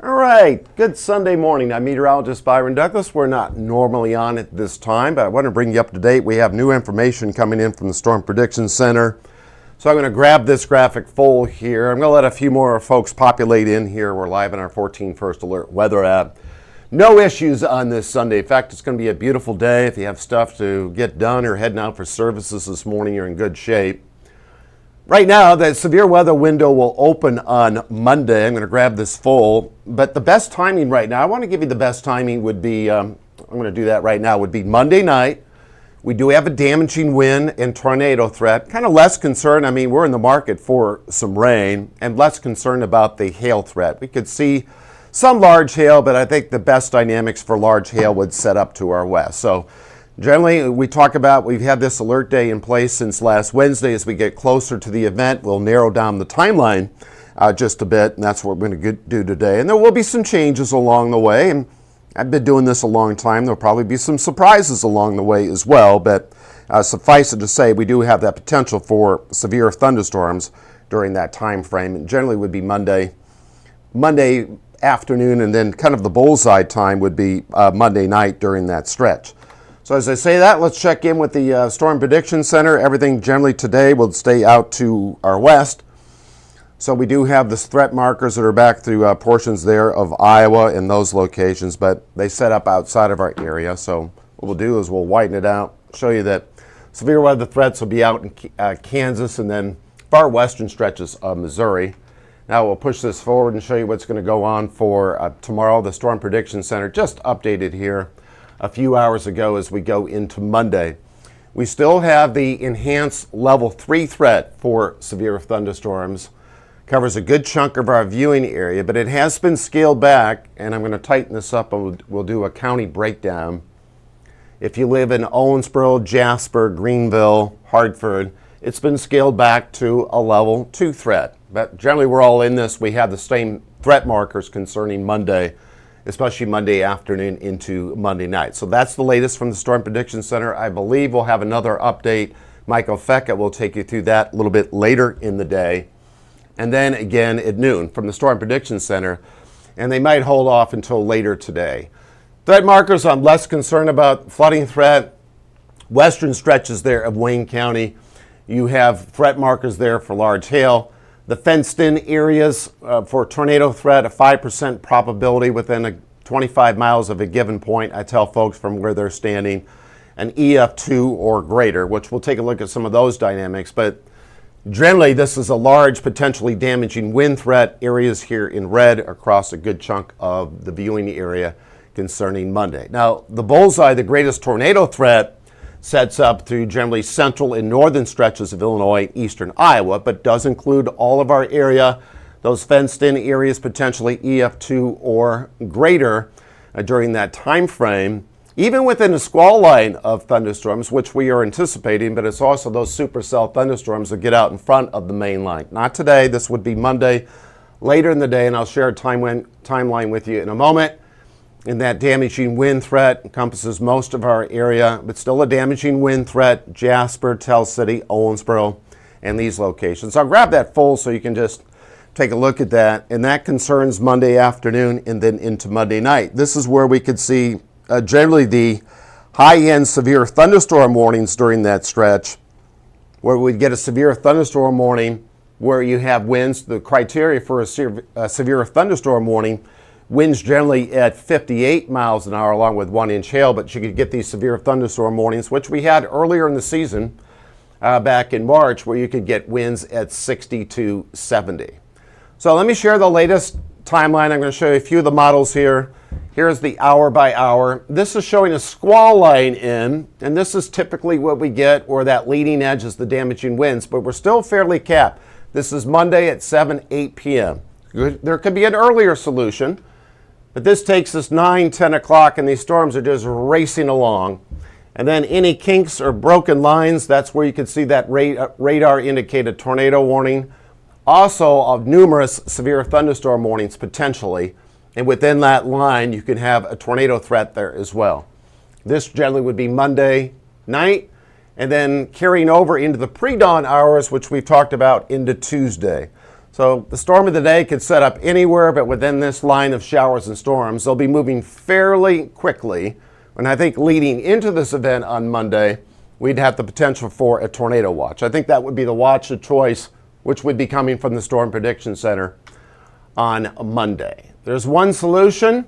All right, good Sunday morning. I'm meteorologist Byron Douglas. We're not normally on at this time, but I want to bring you up to date. We have new information coming in from the Storm Prediction Center. So I'm going to grab this graphic full here. I'm going to let a few more folks populate in here. We're live in our 14 First Alert weather app. No issues on this Sunday. In fact, it's going to be a beautiful day. If you have stuff to get done or heading out for services this morning, you're in good shape. Right now, the severe weather window will open on Monday. I'm going to grab this full. But the best timing right now, I want to give you the best timing would be, I'm going to do that right now, would be Monday night. We do have a damaging wind and tornado threat. Kind of less concerned. I mean, we're in the market for some rain and less concerned about the hail threat. We could see some large hail, but I think the best dynamics for large hail would set up to our west. So generally, we talk about we've had this alert day in place since last Wednesday. As we get closer to the event, we'll narrow down the timeline just a bit, and that's what we're going to do today. And there will be some changes along the way, and I've been doing this a long time. There'll probably be some surprises along the way as well, but suffice it to say, we do have that potential for severe thunderstorms during that time frame, and generally would be Monday afternoon, and then kind of the bullseye time would be Monday night during that stretch. So as I say that, let's check in with the Storm Prediction Center. Everything generally today will stay out to our west. So we do have the threat markers that are back through portions there of Iowa and those locations, but they set up outside of our area. So what we'll do is we'll whiten it out, show you that severe weather threats will be out in Kansas and then far western stretches of Missouri. Now we'll push this forward and show you what's going to go on for tomorrow. The Storm Prediction Center just updated here a few hours ago as we go into Monday. We still have the enhanced level 3 threat for severe thunderstorms. Covers a good chunk of our viewing area, but it has been scaled back, and I'm going to tighten this up and we'll do a county breakdown. If you live in Owensboro, Jasper, Greenville, Hartford, it's been scaled back to a level 2 threat. But generally we're all in this. We have the same threat markers concerning Monday, especially Monday afternoon into Monday night. So that's the latest from the Storm Prediction Center. I believe we'll have another update. Michael Fecka will take you through that a little bit later in the day. And then again at noon from the Storm Prediction Center. And they might hold off until later today. Threat markers, I'm less concerned about. Flooding threat, western stretches there of Wayne County. You have threat markers there for large hail. The fenced-in areas for tornado threat, a 5% probability within 25 miles of a given point. I tell folks from where they're standing, an EF2 or greater, which we'll take a look at some of those dynamics. But generally, this is a large, potentially damaging wind threat. Areas here in red across a good chunk of the viewing area concerning Monday. Now, the bullseye, the greatest tornado threat, sets up through generally central and northern stretches of Illinois and eastern Iowa, but does include all of our area, those fenced-in areas, potentially EF2 or greater during that time frame, even within a squall line of thunderstorms, which we are anticipating, but it's also those supercell thunderstorms that get out in front of the main line. Not today. This would be Monday, later in the day, and I'll share a timeline with you in a moment. And that damaging wind threat encompasses most of our area, but still a damaging wind threat, Jasper, Tell City, Owensboro, and these locations. I'll grab that full so you can just take a look at that. And that concerns Monday afternoon and then into Monday night. This is where we could see generally the high-end severe thunderstorm warnings during that stretch, where we'd get a severe thunderstorm warning where you have winds. The criteria for a severe thunderstorm warning, winds generally at 58 miles an hour along with 1-inch hail, but you could get these severe thunderstorm warnings, which we had earlier in the season back in March, where you could get winds at 60 to 70. So let me share the latest timeline. I'm going to show you a few of the models here. Here's the hour by hour. This is showing a squall line in, and this is typically what we get, or that leading edge is the damaging winds, but we're still fairly capped. This is Monday at 8 p.m. There could be an earlier solution, but this takes us 9, 10 o'clock, and these storms are just racing along. And then any kinks or broken lines, that's where you can see that radar indicated tornado warning. Also of numerous severe thunderstorm warnings potentially. And within that line, you can have a tornado threat there as well. This generally would be Monday night, and then carrying over into the pre-dawn hours, which we've talked about, into Tuesday. So the storm of the day could set up anywhere but within this line of showers and storms. They'll be moving fairly quickly. And I think leading into this event on Monday, we'd have the potential for a tornado watch. I think that would be the watch of choice, which would be coming from the Storm Prediction Center on Monday. There's one solution.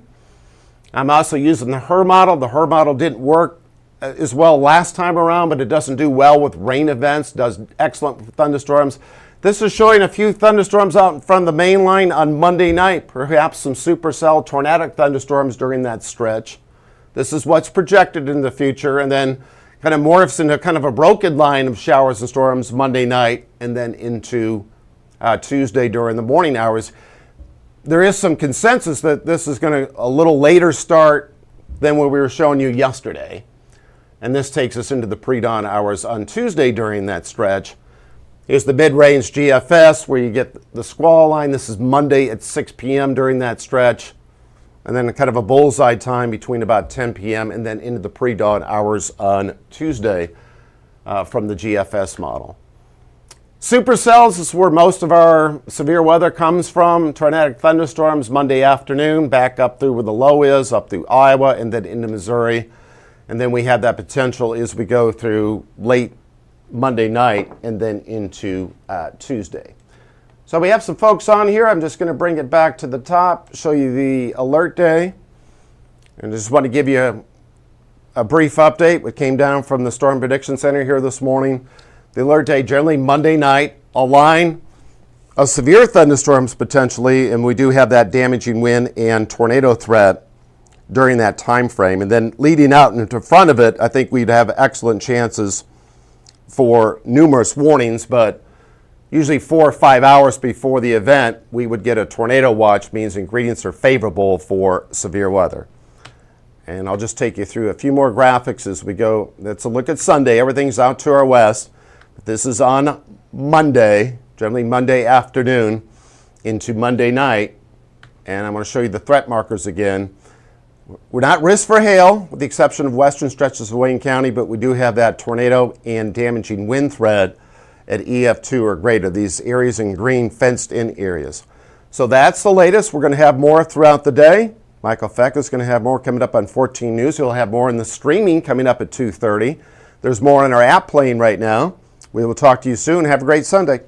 I'm also using the HRRR model. The HRRR model didn't work as well last time around, but it doesn't do well with rain events, does excellent with thunderstorms. This is showing a few thunderstorms out in front of the main line on Monday night, perhaps some supercell tornadic thunderstorms during that stretch. This is what's projected in the future, and then kind of morphs into kind of a broken line of showers and storms Monday night and then into Tuesday during the morning hours. There is some consensus that this is going to a little later start than what we were showing you yesterday. And this takes us into the pre-dawn hours on Tuesday during that stretch. Here's the mid-range GFS where you get the squall line. This is Monday at 6 p.m. during that stretch. And then kind of a bullseye time between about 10 p.m. and then into the pre-dawn hours on Tuesday from the GFS model. Supercells is where most of our severe weather comes from. Tornadic thunderstorms Monday afternoon, back up through where the low is, up through Iowa and then into Missouri. And then we have that potential as we go through late Monday night and then into Tuesday. So we have some folks on here. I'm just going to bring it back to the top, show you the alert day. And I just want to give you a brief update. What came down from the Storm Prediction Center here this morning. The alert day generally Monday night, a line of severe thunderstorms potentially, and we do have that damaging wind and tornado threat during that time frame. And then leading out into front of it, I think we'd have excellent chances for numerous warnings, but usually 4 or 5 hours before the event, we would get a tornado watch, means ingredients are favorable for severe weather. And I'll just take you through a few more graphics as we go. Let's look at Sunday. Everything's out to our west. This is on Monday, generally Monday afternoon into Monday night. And I'm going to show you the threat markers again. We're not risk for hail, with the exception of western stretches of Wayne County, but we do have that tornado and damaging wind threat at EF2 or greater, these areas in green fenced-in areas. So that's the latest. We're going to have more throughout the day. Michael Feck is going to have more coming up on 14 News. He'll have more in the streaming coming up at 2:30. There's more on our app playing right now. We will talk to you soon. Have a great Sunday.